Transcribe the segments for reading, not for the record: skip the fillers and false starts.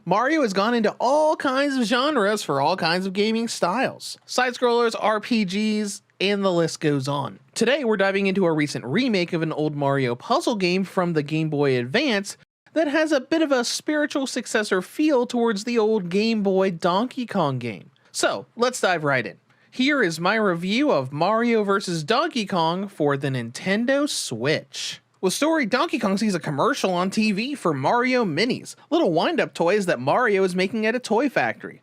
Mario has gone into all kinds of genres for all kinds of gaming styles. Side-scrollers, RPGs, and the list goes on. Today we're diving into a recent remake of an old Mario puzzle game from the Game Boy Advance that has a bit of a spiritual successor feel towards the old Game Boy Donkey Kong game. So let's dive right in. Here is my review of Mario vs. Donkey Kong for the Nintendo Switch. With story, Donkey Kong sees a commercial on TV for Mario Minis, little wind-up toys that Mario is making at a toy factory.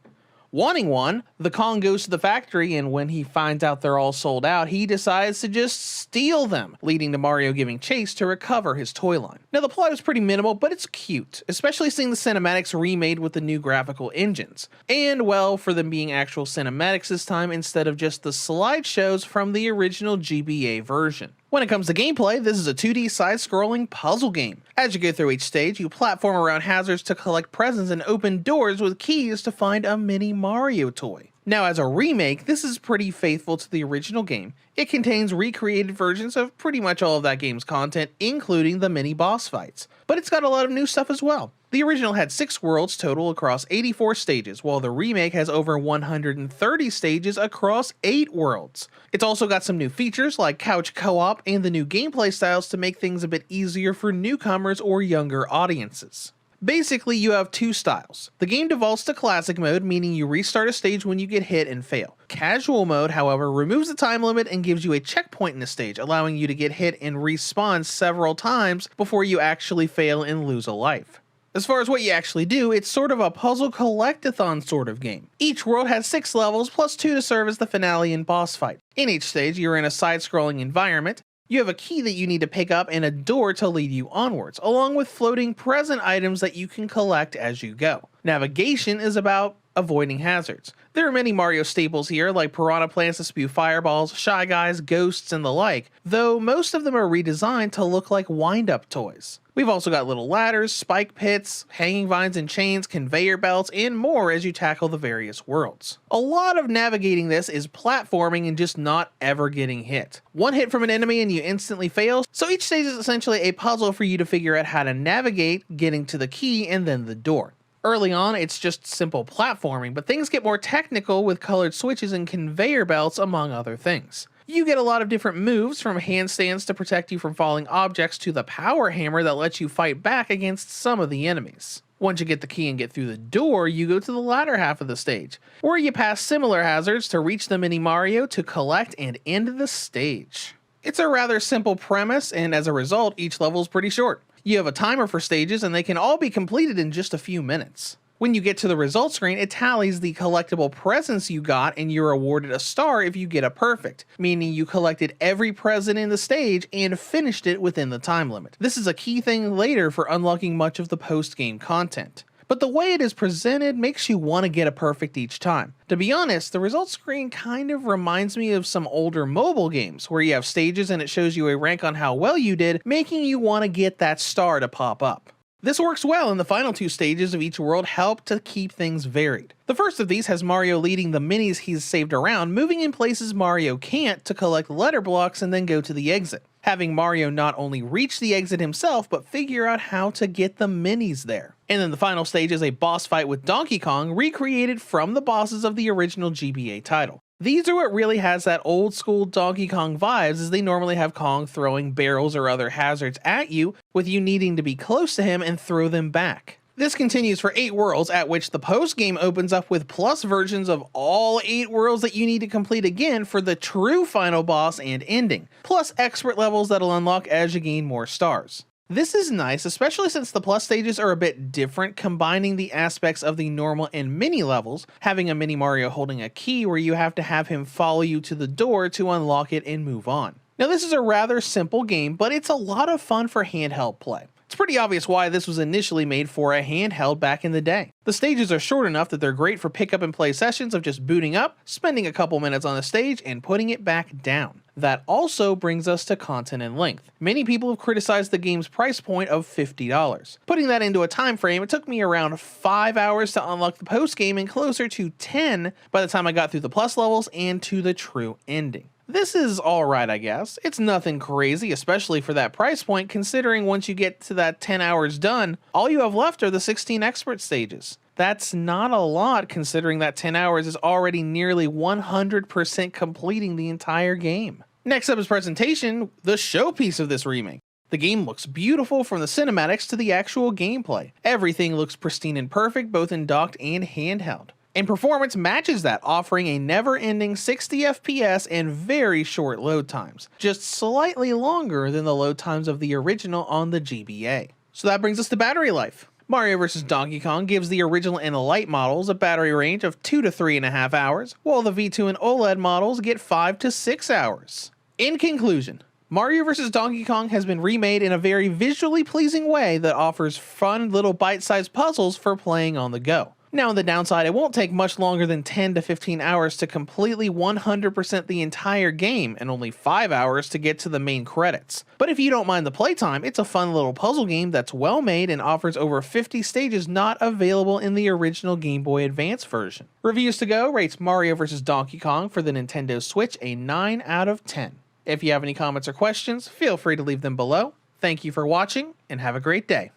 Wanting one, the Kong goes to the factory, and when he finds out they're all sold out, he decides to just steal them, leading to Mario giving chase to recover his toy line. Now the plot is pretty minimal, but it's cute, especially seeing the cinematics remade with the new graphical engines. And well, for them being actual cinematics this time instead of just the slideshows from the original GBA version. When it comes to gameplay, this is a 2D side-scrolling puzzle game. As you go through each stage, you platform around hazards to collect presents and open doors with keys to find a mini Mario toy. Now as a remake, this is pretty faithful to the original game. It contains recreated versions of pretty much all of that game's content, including the mini boss fights. But it's got a lot of new stuff as well. The original had 6 worlds total across 84 stages, while the remake has over 130 stages across 8 worlds. It's also got some new features like couch co-op and the new gameplay styles to make things a bit easier for newcomers or younger audiences. Basically, you have 2 styles. The game defaults to classic mode, meaning you restart a stage when you get hit and fail. Casual mode, however, removes the time limit and gives you a checkpoint in the stage, allowing you to get hit and respawn several times before you actually fail and lose a life. As far as what you actually do, it's sort of a puzzle collectathon sort of game. Each world has 6 levels plus 2 to serve as the finale and boss fight. In each stage, you're in a side-scrolling environment. You have a key that you need to pick up and a door to lead you onwards, along with floating present items that you can collect as you go. Navigation is about avoiding hazards. There are many Mario staples here, like piranha plants that spew fireballs, Shy Guys, ghosts, and the like, though most of them are redesigned to look like wind-up toys. We've also got little ladders, spike pits, hanging vines and chains, conveyor belts, and more as you tackle the various worlds. A lot of navigating this is platforming and just not ever getting hit. One hit from an enemy and you instantly fail, so each stage is essentially a puzzle for you to figure out how to navigate, getting to the key and then the door. Early on, it's just simple platforming, but things get more technical with colored switches and conveyor belts, among other things. You get a lot of different moves, from handstands to protect you from falling objects to the power hammer that lets you fight back against some of the enemies. Once you get the key and get through the door, you go to the latter half of the stage, where you pass similar hazards to reach the mini Mario to collect and end the stage. It's a rather simple premise, and as a result, each level is pretty short. You have a timer for stages, and they can all be completed in just a few minutes. When you get to the results screen, it tallies the collectible presents you got, and you're awarded a star if you get a perfect, meaning you collected every present in the stage and finished it within the time limit. This is a key thing later for unlocking much of the post-game content. But the way it is presented makes you want to get a perfect each time. To be honest, the results screen kind of reminds me of some older mobile games, where you have stages and it shows you a rank on how well you did, making you want to get that star to pop up. This works well, and the final 2 stages of each world help to keep things varied. The first of these has Mario leading the minis he's saved around, moving in places Mario can't to collect letter blocks and then go to the exit. Having Mario not only reach the exit himself, but figure out how to get the minis there. And then the final stage is a boss fight with Donkey Kong, recreated from the bosses of the original GBA title. These are what really has that old school Donkey Kong vibes, as they normally have Kong throwing barrels or other hazards at you, with you needing to be close to him and throw them back. This continues for 8 worlds, at which the post-game opens up with plus versions of all 8 worlds that you need to complete again for the true final boss and ending, plus expert levels that'll unlock as you gain more stars. This is nice, especially since the plus stages are a bit different, combining the aspects of the normal and mini levels, having a mini Mario holding a key where you have to have him follow you to the door to unlock it and move on. Now this is a rather simple game, but it's a lot of fun for handheld play. It's pretty obvious why this was initially made for a handheld back in the day. The stages are short enough that they're great for pick up and play sessions of just booting up, spending a couple minutes on the stage, and putting it back down. That also brings us to content and length. Many people have criticized the game's price point of $50. Putting that into a time frame, it took me around 5 hours to unlock the post game and closer to 10 by the time I got through the plus levels and to the true ending. This is alright, I guess. It's nothing crazy, especially for that price point, considering once you get to that 10 hours done, all you have left are the 16 expert stages. That's not a lot considering that 10 hours is already nearly 100% completing the entire game. Next up is presentation, the showpiece of this remake. The game looks beautiful from the cinematics to the actual gameplay. Everything looks pristine and perfect both in docked and handheld. And performance matches that, offering a never-ending 60 FPS and very short load times, just slightly longer than the load times of the original on the GBA. So that brings us to battery life. Mario vs. Donkey Kong gives the original and light models a battery range of 2 to 3.5 hours, while the V2 and OLED models get 5 to 6 hours. In conclusion, Mario vs. Donkey Kong has been remade in a very visually pleasing way that offers fun little bite-sized puzzles for playing on the go. Now on the downside, it won't take much longer than 10 to 15 hours to completely 100% the entire game and only 5 hours to get to the main credits. But if you don't mind the playtime, it's a fun little puzzle game that's well made and offers over 50 stages not available in the original Game Boy Advance version. Reviews to Go rates Mario vs. Donkey Kong for the Nintendo Switch a 9 out of 10. If you have any comments or questions, feel free to leave them below. Thank you for watching, and have a great day.